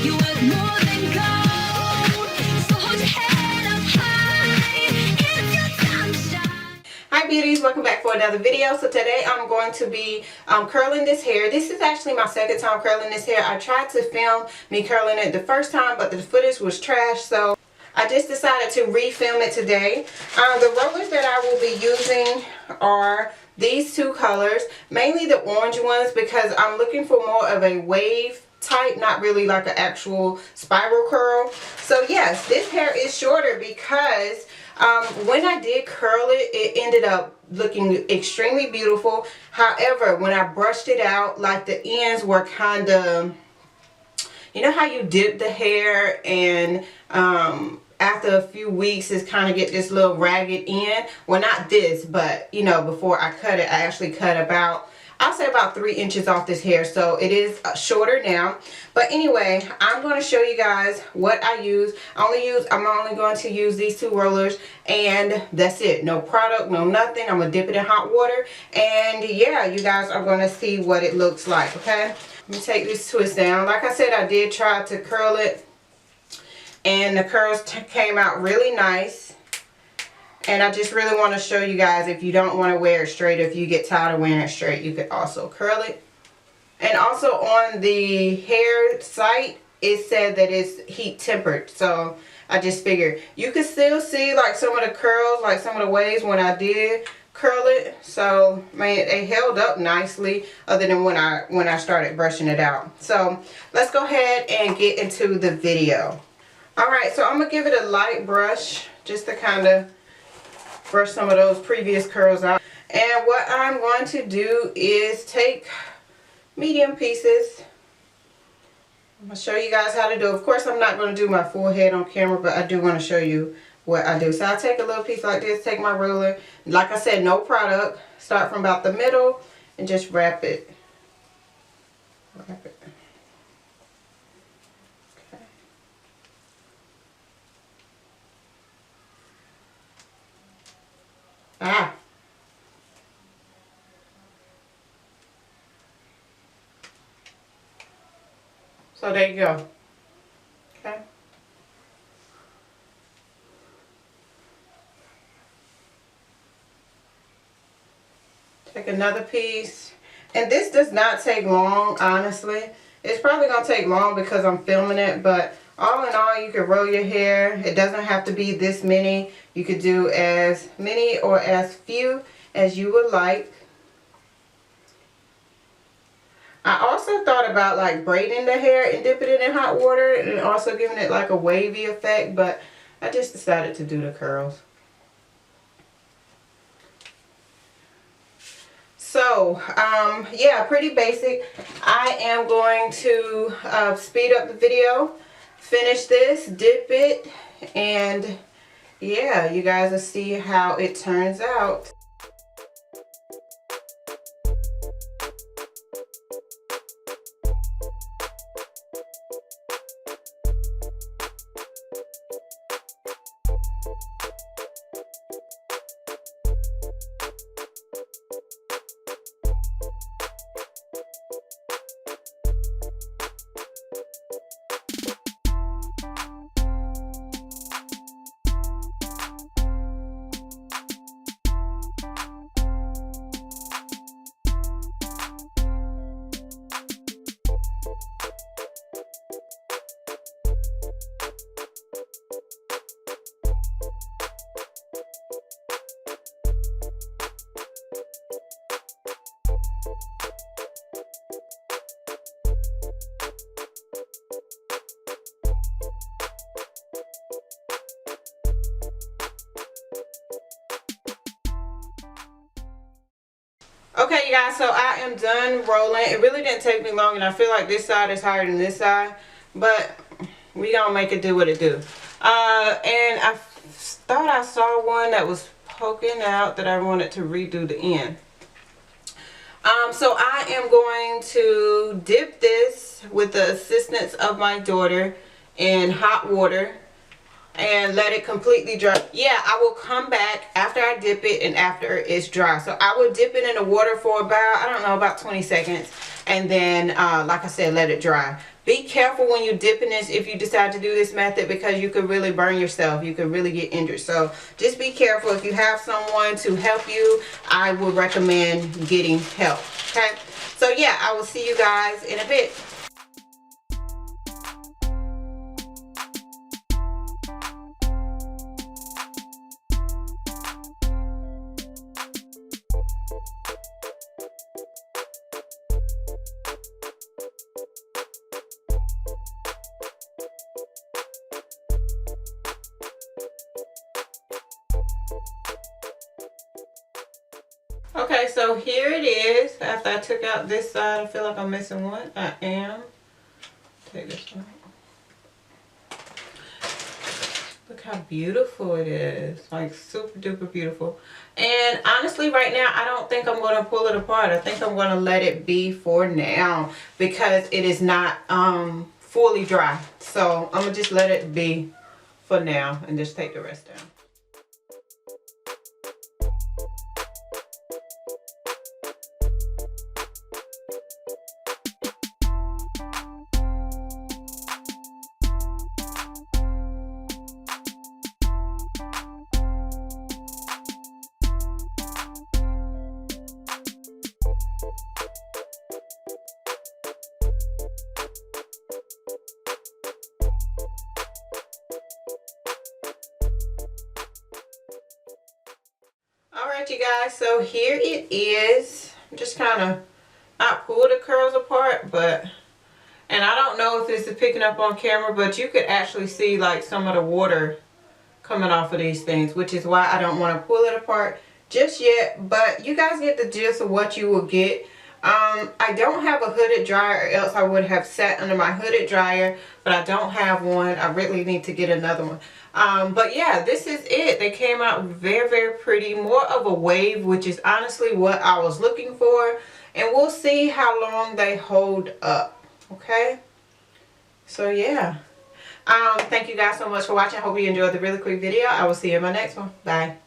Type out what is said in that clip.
You worth more than gold, so hold your head up high. It's your time to shine. Hi beauties, welcome back for another video. So today I'm going to be curling this hair. This is actually my second time curling this hair. I tried to film me curling it the first time, but the footage was trash, so I just decided to refilm it today. The rollers that I will be using are these two colors, mainly the orange ones, because I'm looking for more of a wave type, not really like an actual spiral curl. So yes, this hair is shorter because when I did curl it, it ended up looking extremely beautiful. However, when I brushed it out, like the ends were kind of, you know how you dip the hair and after a few weeks it's kind of get this little ragged end. Well, not this, but you know, before I cut it, I actually cut about, I'll say about 3 inches off this hair, so it is shorter now. But anyway, I'm going to show you guys what I use. I'm only going to use these two rollers, and that's it. No product, no nothing. I'm going to dip it in hot water, and yeah, you guys are going to see what it looks like, okay? Let me take this twist down. Like I said, I did try to curl it, and the curls came out really nice. And I just really want to show you guys, if you don't want to wear it straight, if you get tired of wearing it straight, you could also curl it. And also on the hair site, it said that it's heat tempered. So I just figured you could still see like some of the curls, like some of the waves when I did curl it. So man, it held up nicely, other than when I started brushing it out. So let's go ahead and get into the video. Alright, so I'm going to give it a light brush just to kind of brush some of those previous curls out. And what I'm going to do is take medium pieces. I'm going to show you guys how to do it. Of course, I'm not going to do my full head on camera, but I do want to show you what I do. So I take a little piece like this, take my ruler. Like I said, no product. Start from about the middle and just wrap it. Wrap it. Ah. So there you go. Okay. Take another piece. And this does not take long, honestly. It's probably going to take long because I'm filming it, but all in all, you can roll your hair. It doesn't have to be this many. You could do as many or as few as you would like. I also thought about like braiding the hair and dipping it in hot water and also giving it like a wavy effect, but I just decided to do the curls. So, yeah, pretty basic. I am going to speed up the video, finish this, dip it, and yeah, you guys will see how it turns out. Okay, you guys, so I am done rolling. It really didn't take me long, and I feel like this side is higher than this side, but we gonna make it do what it do. And I thought I saw one that was poking out that I wanted to redo the end. So I am going to dip this with the assistance of my daughter in hot water and let it completely dry. Yeah, I will come back after I dip it and after it's dry. So I will dip it in the water for about, I don't know, about 20 seconds. And then, like I said, let it dry. Be careful when you're dipping this if you decide to do this method, because you could really burn yourself. You could really get injured. So just be careful. If you have someone to help you, I would recommend getting help. Okay, so yeah, I will see you guys in a bit. Okay, so here it is. After I took out this side, I feel like I'm missing one. I am. Take this one. Look how beautiful it is. Like super duper beautiful. And honestly, right now, I don't think I'm going to pull it apart. I think I'm going to let it be for now, because it is not fully dry. So I'm going to just let it be for now and just take the rest down. Alright you guys, so here it is. I'm just kind of not pull the curls apart, but, and I don't know if this is picking up on camera, but you could actually see like some of the water coming off of these things, which is why I don't want to pull it apart just yet. But you guys get the gist of what you will get. I don't have a hooded dryer, or else I would have sat under my hooded dryer, but I don't have one. I really need to get another one. But yeah, this is it. They came out very, very pretty. More of a wave, which is honestly what I was looking for. And we'll see how long they hold up. Okay? So yeah. Thank you guys so much for watching. I hope you enjoyed the really quick video. I will see you in my next one. Bye.